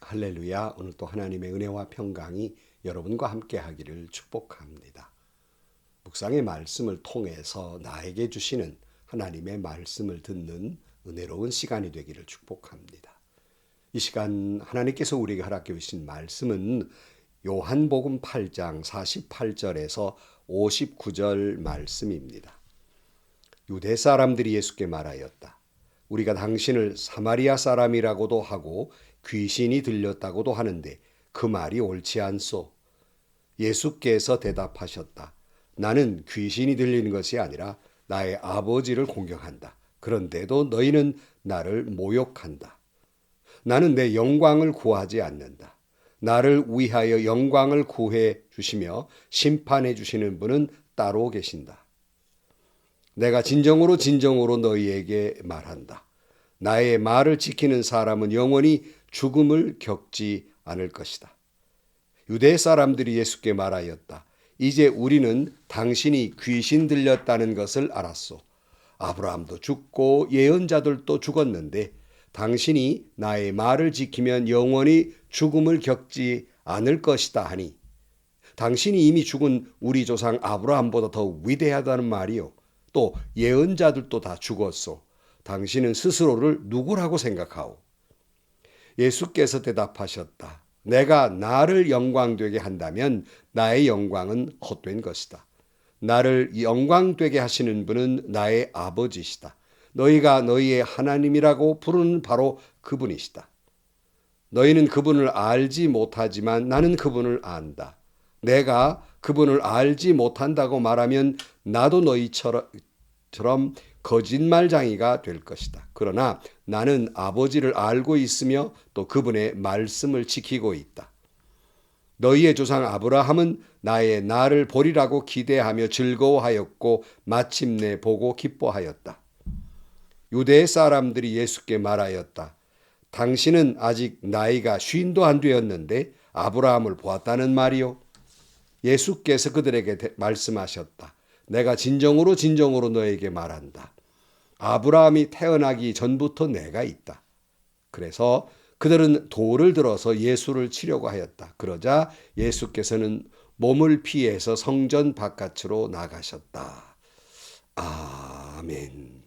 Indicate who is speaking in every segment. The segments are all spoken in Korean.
Speaker 1: 할렐루야. 오늘 또 하나님의 은혜와 평강이 여러분과 함께 하기를 축복합니다. 묵상의 말씀을 통해서 나에게 주시는 하나님의 말씀을 듣는 은혜로운 시간이 되기를 축복합니다. 이 시간 하나님께서 우리에게 허락해 주신 말씀은 요한복음 8장 48절에서 59절 말씀입니다. 유대 사람들이 예수께 말하였다. 우리가 당신을 사마리아 사람이라고도 하고 귀신이 들렸다고도 하는데 그 말이 옳지 않소. 예수께서 대답하셨다. 나는 귀신이 들리는 것이 아니라 나의 아버지를 공경한다. 그런데도 너희는 나를 모욕한다. 나는 내 영광을 구하지 않는다. 나를 위하여 영광을 구해 주시며 심판해 주시는 분은 따로 계신다. 내가 진정으로 너희에게 말한다. 나의 말을 지키는 사람은 영원히 죽음을 겪지 않을 것이다. 유대 사람들이 예수께 말하였다. 이제 우리는 당신이 귀신 들렸다는 것을 알았소. 아브라함도 죽고 예언자들도 죽었는데 당신이 나의 말을 지키면 영원히 죽음을 겪지 않을 것이다 하니 당신이 이미 죽은 우리 조상 아브라함보다 더 위대하다는 말이요. 또 예언자들도 다 죽었소. 당신은 스스로를 누구라고 생각하오? 예수께서 대답하셨다. 내가 나를 영광되게 한다면 나의 영광은 헛된 것이다. 나를 영광되게 하시는 분은 나의 아버지시다. 너희가 너희의 하나님이라고 부르는 바로 그분이시다. 너희는 그분을 알지 못하지만 나는 그분을 안다. 내가 그분을 알지 못한다고 말하면 나도 너희처럼 거짓말쟁이가 될 것이다. 그러나 나는 아버지를 알고 있으며 또 그분의 말씀을 지키고 있다. 너희의 조상 아브라함은 나를 보리라고 기대하며 즐거워하였고 마침내 보고 기뻐하였다. 유대 사람들이 예수께 말하였다. 당신은 아직 나이가 50도 안 되었는데 아브라함을 보았다는 말이요. 예수께서 그들에게 말씀하셨다. 내가 진정으로 너에게 말한다. 아브라함이 태어나기 전부터 내가 있다. 그래서 그들은 돌을 들어서 예수를 치려고 하였다. 그러자 예수께서는 몸을 피해서 성전 바깥으로 나가셨다. 아멘.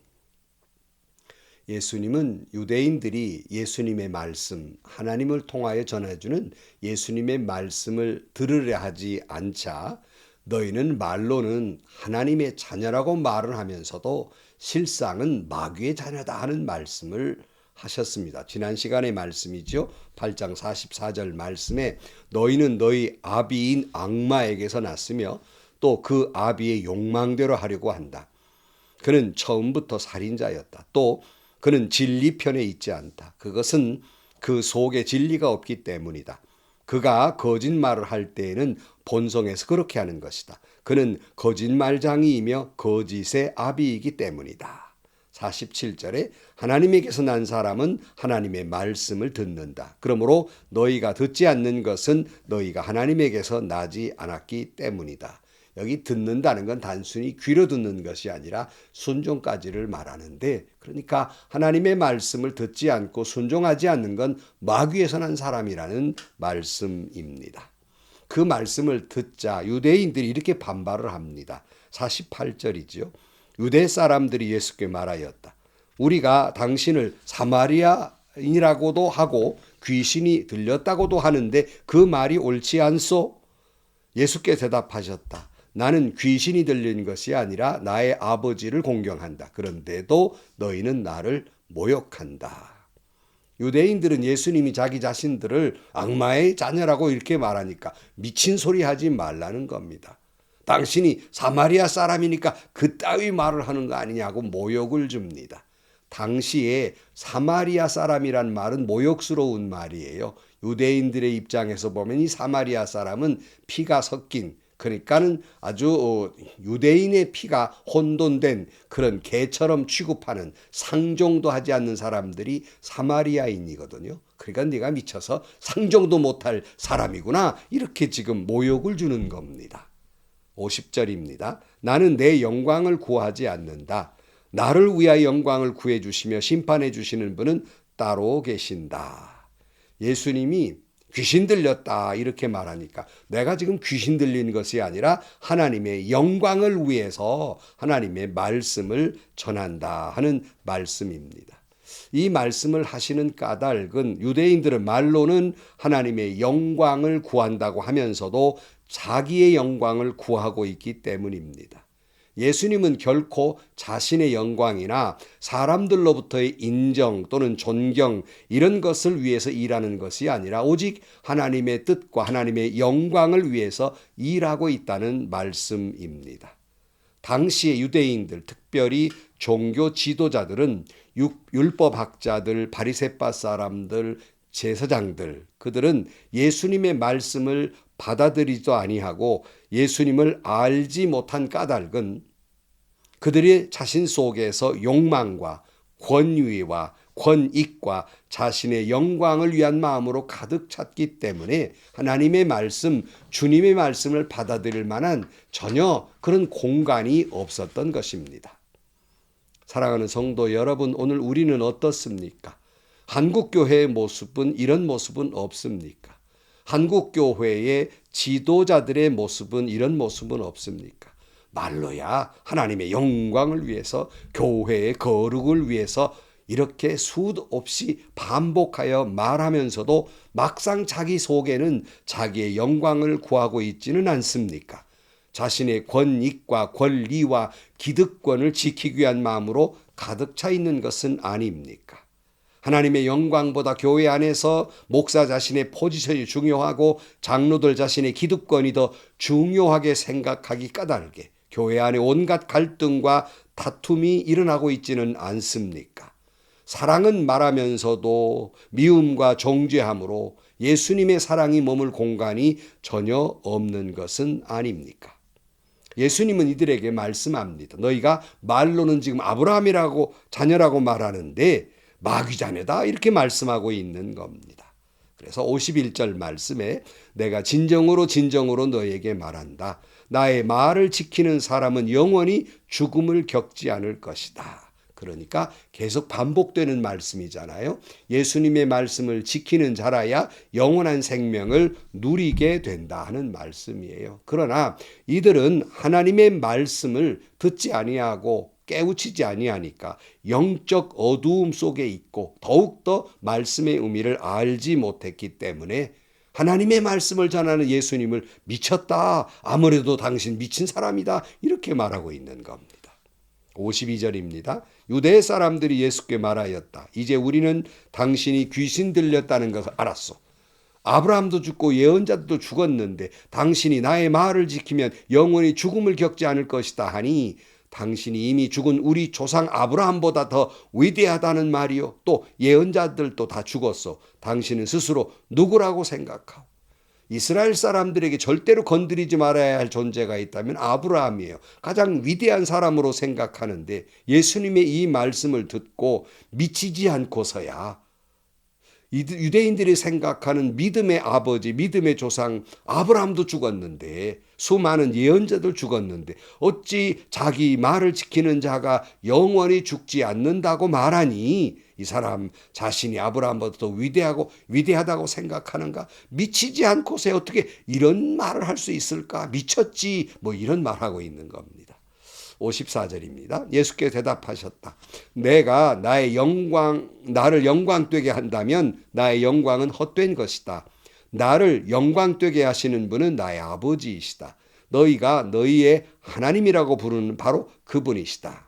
Speaker 1: 예수님은 유대인들이 예수님의 말씀, 하나님을 통하여 전해주는 예수님의 말씀을 들으려 하지 않자 너희는 말로는 하나님의 자녀라고 말을 하면서도 실상은 마귀의 자녀다 하는 말씀을 하셨습니다. 지난 시간의 말씀이죠. 8장 44절 말씀에 너희는 너희 아비인 악마에게서 났으며 또 그 아비의 욕망대로 하려고 한다. 그는 처음부터 살인자였다. 또 그는 진리 편에 있지 않다. 그것은 그 속에 진리가 없기 때문이다. 그가 거짓말을 할 때에는 본성에서 그렇게 하는 것이다. 그는 거짓말장이이며 거짓의 아비이기 때문이다. 47절에 하나님에게서 난 사람은 하나님의 말씀을 듣는다. 그러므로 너희가 듣지 않는 것은 너희가 하나님에게서 나지 않았기 때문이다. 여기 듣는다는 건 단순히 귀로 듣는 것이 아니라 순종까지를 말하는데, 그러니까 하나님의 말씀을 듣지 않고 순종하지 않는 건 마귀에서 난 사람이라는 말씀입니다. 그 말씀을 듣자 유대인들이 이렇게 반발을 합니다. 48절이죠. 유대 사람들이 예수께 말하였다. 우리가 당신을 사마리아인이라고도 하고 귀신이 들렸다고도 하는데 그 말이 옳지 않소? 예수께 대답하셨다. 나는 귀신이 들린 것이 아니라 나의 아버지를 공경한다. 그런데도 너희는 나를 모욕한다. 유대인들은 예수님이 자기 자신들을 악마의 자녀라고 이렇게 말하니까 미친 소리 하지 말라는 겁니다. 당신이 사마리아 사람이니까 그따위 말을 하는 거 아니냐고 모욕을 줍니다. 당시에 사마리아 사람이란 말은 모욕스러운 말이에요. 유대인들의 입장에서 보면 이 사마리아 사람은 피가 섞인, 그러니까는 아주 유대인의 피가 혼돈된 그런 개처럼 취급하는, 상종도 하지 않는 사람들이 사마리아인이거든요. 그러니까 네가 미쳐서 상종도 못할 사람이구나, 이렇게 지금 모욕을 주는 겁니다. 50절입니다. 나는 내 영광을 구하지 않는다. 나를 위하여 영광을 구해 주시며 심판해 주시는 분은 따로 계신다. 예수님이 귀신 들렸다 이렇게 말하니까 내가 지금 귀신 들린 것이 아니라 하나님의 영광을 위해서 하나님의 말씀을 전한다 하는 말씀입니다. 이 말씀을 하시는 까닭은 유대인들은 말로는 하나님의 영광을 구한다고 하면서도 자기의 영광을 구하고 있기 때문입니다. 예수님은 결코 자신의 영광이나 사람들로부터의 인정 또는 존경 이런 것을 위해서 일하는 것이 아니라 오직 하나님의 뜻과 하나님의 영광을 위해서 일하고 있다는 말씀입니다. 당시의 유대인들, 특별히 종교 지도자들은 율법학자들, 바리새파 사람들, 제사장들, 그들은 예수님의 말씀을 받아들이지도 아니하고 예수님을 알지 못한 까닭은 그들의 자신 속에서 욕망과 권위와 권익과 자신의 영광을 위한 마음으로 가득 찼기 때문에 하나님의 말씀, 주님의 말씀을 받아들일 만한 전혀 그런 공간이 없었던 것입니다. 사랑하는 성도 여러분, 오늘 우리는 어떻습니까? 한국교회의 모습은 이런 모습은 없습니까? 한국교회의 지도자들의 모습은 이런 모습은 없습니까? 말로야 하나님의 영광을 위해서 교회의 거룩을 위해서 이렇게 수도 없이 반복하여 말하면서도 막상 자기 속에는 자기의 영광을 구하고 있지는 않습니까? 자신의 권익과 권리와 기득권을 지키기 위한 마음으로 가득 차 있는 것은 아닙니까? 하나님의 영광보다 교회 안에서 목사 자신의 포지션이 중요하고 장로들 자신의 기득권이 더 중요하게 생각하기 까닭에 교회 안에 온갖 갈등과 다툼이 일어나고 있지는 않습니까? 사랑은 말하면서도 미움과 정죄함으로 예수님의 사랑이 머물 공간이 전혀 없는 것은 아닙니까? 예수님은 이들에게 말씀합니다. 너희가 말로는 지금 아브라함이라고 자녀라고 말하는데 마귀 자녀다 이렇게 있는 겁니다. 그래서 51절 말씀에 내가 진정으로 진정으로 너에게 말한다. 나의 말을 지키는 사람은 영원히 죽음을 겪지 않을 것이다. 그러니까 계속 반복되는 말씀이잖아요. 예수님의 말씀을 지키는 자라야 영원한 생명을 누리게 된다 하는 말씀이에요. 그러나 이들은 하나님의 말씀을 듣지 아니하고 깨우치지 아니하니까 영적 어두움 속에 있고 더욱더 말씀의 의미를 알지 못했기 때문에 하나님의 말씀을 전하는 예수님을 미쳤다. 아무래도 당신 미친 사람이다. 이렇게 말하고 있는 겁니다. 52절입니다. 유대 사람들이 예수께 말하였다. 이제 우리는 당신이 귀신 들렸다는 것을 알았소. 아브라함도 죽고 예언자들도 죽었는데 당신이 나의 말을 지키면 영원히 죽음을 겪지 않을 것이다 하니 당신이 이미 죽은 우리 조상 아브라함보다 더 위대하다는 말이요. 또 예언자들도 다 죽었어. 당신은 스스로 누구라고 생각하오? 이스라엘 사람들에게 절대로 건드리지 말아야 할 존재가 있다면 아브라함이에요. 가장 위대한 사람으로 생각하는데 예수님의 이 말씀을 듣고 미치지 않고서야 유대인들이 생각하는 믿음의 아버지, 믿음의 조상 아브라함도 죽었는데 수많은 예언자들 죽었는데 어찌 자기 말을 지키는 자가 영원히 죽지 않는다고 말하니 이 사람 자신이 아브라함보다 더 위대하다고 생각하는가? 미치지 않고서 어떻게 이런 말을 할 수 있을까? 미쳤지 뭐 이런 말하고 있는 겁니다. 54절입니다. 예수께서 대답하셨다. 내가 나를 영광되게 한다면 나의 영광은 헛된 것이다. 나를 영광되게 하시는 분은 나의 아버지이시다. 너희가 너희의 하나님이라고 부르는 바로 그분이시다.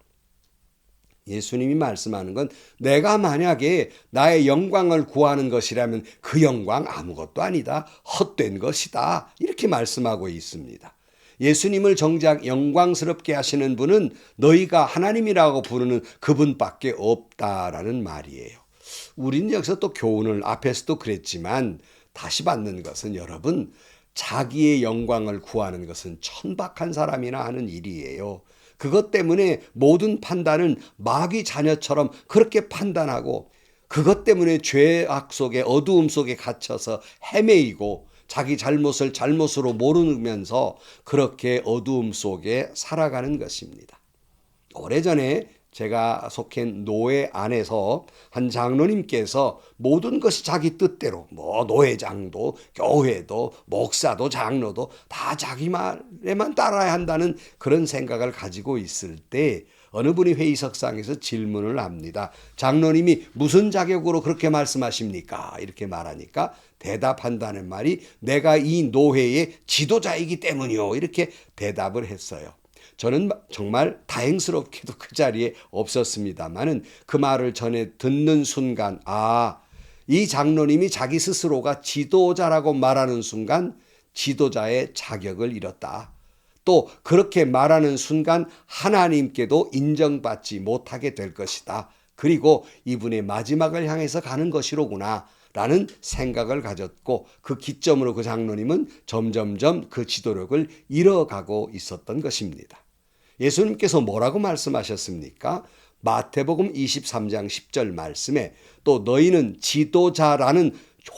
Speaker 1: 예수님이 말씀하는 건 내가 만약에 나의 영광을 구하는 것이라면 그 영광 아무것도 아니다. 헛된 것이다. 이렇게 말씀하고 있습니다. 예수님을 정작 영광스럽게 하시는 분은 너희가 하나님이라고 부르는 그분밖에 없다라는 말이에요. 우리는 여기서 또 교훈을 앞에서도 그랬지만 다시 받는 것은 여러분 자기의 영광을 구하는 것은 천박한 사람이나 하는 일이에요. 그것 때문에 모든 판단은 마귀 자녀처럼 그렇게 판단하고 그것 때문에 죄악 속에 어두움 속에 갇혀서 헤매이고 자기 잘못을 잘못으로 모르면서 그렇게 어두움 속에 살아가는 것입니다. 오래전에 제가 속한 노회 안에서 한 장로님께서 모든 것이 자기 뜻대로 뭐 노회장도 교회도 목사도 장로도 다 자기 말에만 따라야 한다는 그런 생각을 가지고 있을 때 어느 분이 회의석상에서 질문을 합니다. 장로님이 무슨 자격으로 그렇게 말씀하십니까? 이렇게 말하니까 대답한다는 말이 내가 이 노회의 지도자이기 때문이요. 이렇게 대답을 했어요. 저는 정말 다행스럽게도 그 자리에 없었습니다만은 그 말을 전해 듣는 순간 이 장로님이 자기 스스로가 지도자라고 말하는 순간 지도자의 자격을 잃었다. 또 그렇게 말하는 순간 하나님께도 인정받지 못하게 될 것이다. 그리고 이분의 마지막을 향해서 가는 것이로구나 라는 생각을 가졌고 그 기점으로 그 장로님은 점점점 그 지도력을 잃어가고 있었던 것입니다. 예수님께서 뭐라고 말씀하셨습니까? 마태복음 23장 10절 말씀에 또 너희는 지도자라는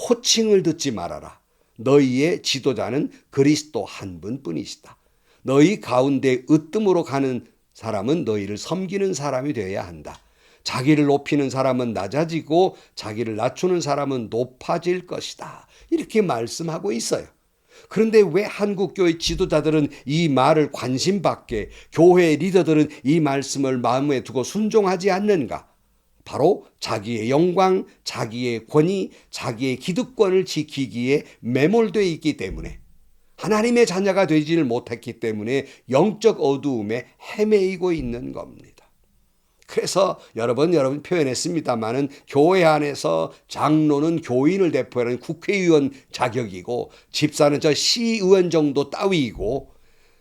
Speaker 1: 호칭을 듣지 말아라. 너희의 지도자는 그리스도 한 분뿐이시다. 너희 가운데 으뜸으로 가는 사람은 너희를 섬기는 사람이 되어야 한다. 자기를 높이는 사람은 낮아지고 자기를 낮추는 사람은 높아질 것이다. 이렇게 말씀하고 있어요. 그런데 왜 한국교회 지도자들은 이 말을 관심받게, 교회 리더들은 이 말씀을 마음에 두고 순종하지 않는가? 바로 자기의 영광, 자기의 권위, 자기의 기득권을 지키기에 매몰되어 있기 때문에, 하나님의 자녀가 되지를 못했기 때문에 영적 어두움에 헤매이고 있는 겁니다. 그래서 여러 번 표현했습니다마는 교회 안에서 장로는 교인을 대표하는 국회의원 자격이고 집사는 저 시의원 정도 따위이고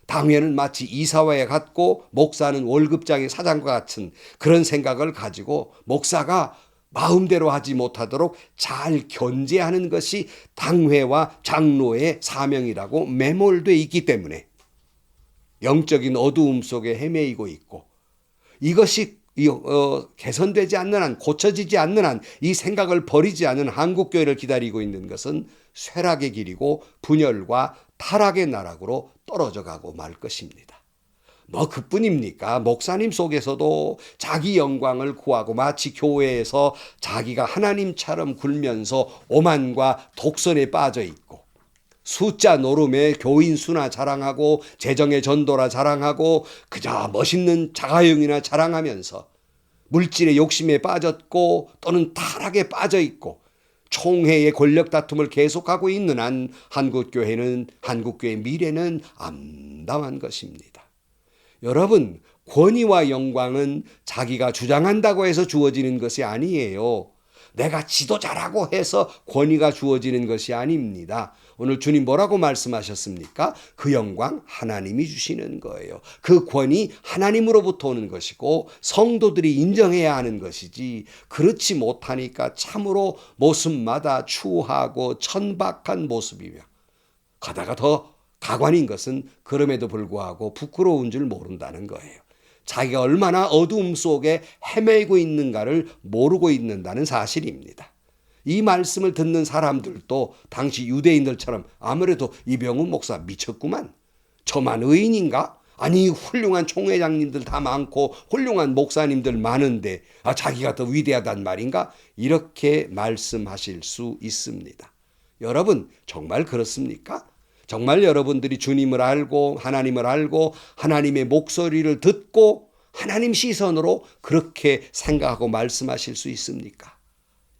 Speaker 1: 당회는 마치 이사회에 같고 목사는 월급장의 사장과 같은 그런 생각을 가지고 목사가 마음대로 하지 못하도록 잘 견제하는 것이 당회와 장로의 사명이라고 매몰되어 있기 때문에 영적인 어두움 속에 헤매이고 있고 이것이 개선되지 않는 한, 고쳐지지 않는 한 이 생각을 버리지 않은 한국교회를 기다리고 있는 것은 쇠락의 길이고 분열과 타락의 나락으로 떨어져 가고 말 것입니다. 뭐 그뿐입니까? 목사님 속에서도 자기 영광을 구하고 마치 교회에서 자기가 하나님처럼 굴면서 오만과 독선에 빠져 있고 숫자 노름에 교인 수나 자랑하고 재정의 전도라 자랑하고 그저 멋있는 자가용이나 자랑하면서 물질의 욕심에 빠졌고 또는 타락에 빠져 있고 총회의 권력 다툼을 계속하고 있는 한 한국교회의 미래는 암담한 것입니다. 여러분, 권위와 영광은 자기가 주장한다고 해서 주어지는 것이 아니에요. 내가 지도자라고 해서 권위가 주어지는 것이 아닙니다. 오늘 주님 뭐라고 말씀하셨습니까? 그 영광 하나님이 주시는 거예요. 그 권위 하나님으로부터 오는 것이고 성도들이 인정해야 하는 것이지 그렇지 못하니까 참으로 모습마다 추하고 천박한 모습이며 가다가 더 가관인 것은 그럼에도 불구하고 부끄러운 줄 모른다는 거예요. 자기가 얼마나 어두움 속에 헤매고 있는가를 모르고 있는다는 사실입니다. 이 말씀을 듣는 사람들도 당시 유대인들처럼 아무래도 이병훈 목사 미쳤구만. 저만 의인인가? 아니 훌륭한 총회장님들 다 많고 훌륭한 목사님들 많은데 자기가 더 위대하단 말인가? 이렇게 말씀하실 수 있습니다. 여러분 정말 그렇습니까? 정말 여러분들이 주님을 알고 하나님을 알고 하나님의 목소리를 듣고 하나님 시선으로 그렇게 생각하고 말씀하실 수 있습니까?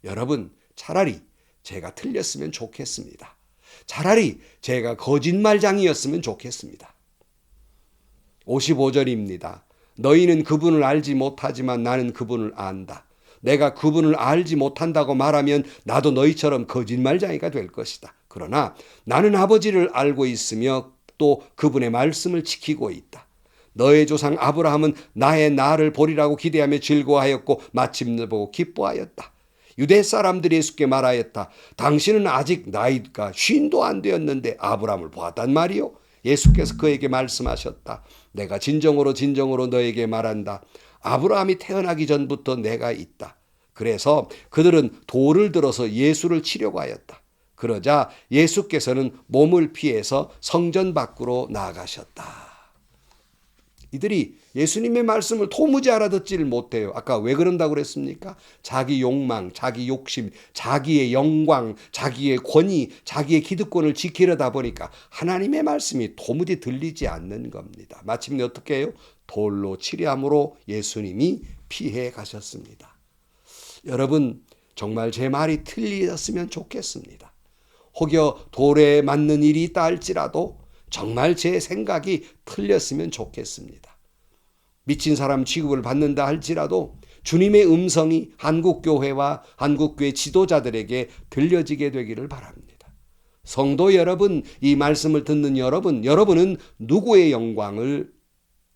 Speaker 1: 여러분 차라리 제가 틀렸으면 좋겠습니다. 차라리 제가 거짓말장이었으면 좋겠습니다. 55절입니다. 너희는 그분을 알지 못하지만 나는 그분을 안다. 내가 그분을 알지 못한다고 말하면 나도 너희처럼 거짓말장이가 될 것이다. 그러나 나는 아버지를 알고 있으며 또 그분의 말씀을 지키고 있다. 너의 조상 아브라함은 나의 날을 보리라고 기대하며 즐거워하였고 마침내 보고 기뻐하였다. 유대 사람들이 예수께 말하였다. 당신은 아직 나이가 50도 안 되었는데 아브라함을 보았단 말이요. 예수께서 그에게 말씀하셨다. 내가 진정으로 너에게 말한다. 아브라함이 태어나기 전부터 내가 있다. 그래서 그들은 돌을 들어서 예수를 치려고 하였다. 그러자 예수께서는 몸을 피해서 성전 밖으로 나아가셨다. 이들이 예수님의 말씀을 도무지 알아듣지를 못해요. 아까 왜 그런다고 그랬습니까? 자기 욕망, 자기 욕심, 자기의 영광, 자기의 권위, 자기의 기득권을 지키려다 보니까 하나님의 말씀이 도무지 들리지 않는 겁니다. 마침내 어떻게 해요? 돌로 치려함으로 예수님이 피해 가셨습니다. 여러분, 정말 제 말이 틀렸으면 좋겠습니다. 혹여 돌에 맞는 일이 있다 할지라도 정말 제 생각이 틀렸으면 좋겠습니다. 미친 사람 취급을 받는다 할지라도 주님의 음성이 한국교회와 한국교회 지도자들에게 들려지게 되기를 바랍니다. 성도 여러분, 이 말씀을 듣는 여러분은 누구의 영광을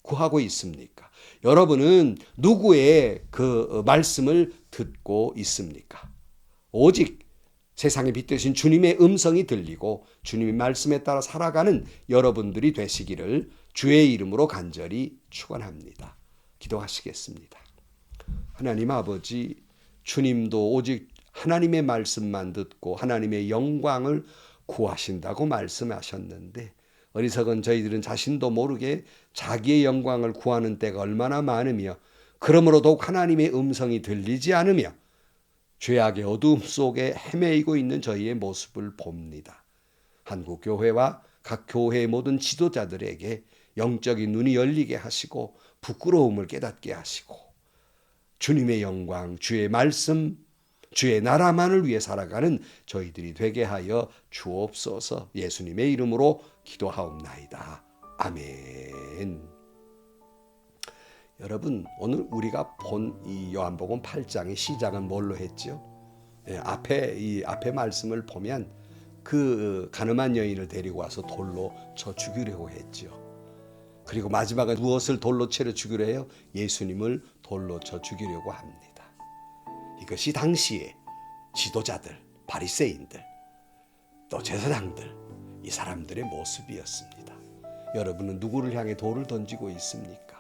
Speaker 1: 구하고 있습니까? 여러분은 누구의 그 말씀을 듣고 있습니까? 오직 세상의 빛 되신 주님의 음성이 들리고 주님의 말씀에 따라 살아가는 여러분들이 되시기를 주의 이름으로 간절히 축원합니다. 기도하시겠습니다. 하나님 아버지, 주님도 오직 하나님의 말씀만 듣고 하나님의 영광을 구하신다고 말씀하셨는데 어리석은 저희들은 자신도 모르게 자기의 영광을 구하는 때가 얼마나 많으며 그러므로 더욱 하나님의 음성이 들리지 않으며 죄악의 어두움 속에 헤매이고 있는 저희의 모습을 봅니다. 한국교회와 각 교회의 모든 지도자들에게 영적인 눈이 열리게 하시고 부끄러움을 깨닫게 하시고 주님의 영광, 주의 말씀, 주의 나라만을 위해 살아가는 저희들이 되게 하여 주옵소서. 예수님의 이름으로 기도하옵나이다. 아멘. 여러분, 오늘 우리가 본 이 요한복음 8장의 시작은 뭘로 했죠? 앞에 말씀을 보면 그 가늠한 여인을 데리고 와서 돌로 쳐 죽이려고 했죠. 그리고 마지막에 무엇을 돌로 채려 죽이려 해요? 예수님을 돌로 쳐 죽이려고 합니다. 이것이 당시에 지도자들, 바리새인들, 또 제사장들, 이 사람들의 모습이었습니다. 여러분은 누구를 향해 돌을 던지고 있습니까?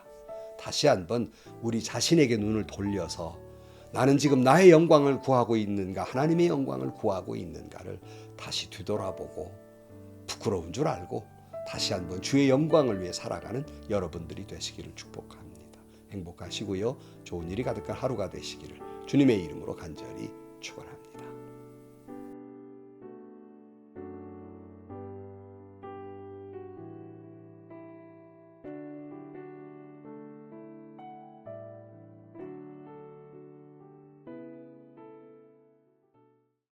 Speaker 1: 다시 한번 우리 자신에게 눈을 돌려서 나는 지금 나의 영광을 구하고 있는가, 하나님의 영광을 구하고 있는가를 다시 뒤돌아보고 부끄러운 줄 알고 다시 한번 주의 영광을 위해 살아가는 여러분들이 되시기를 축복합니다. 행복하시고요. 좋은 일이 가득한 하루가 되시기를 주님의 이름으로 간절히 축원합니다.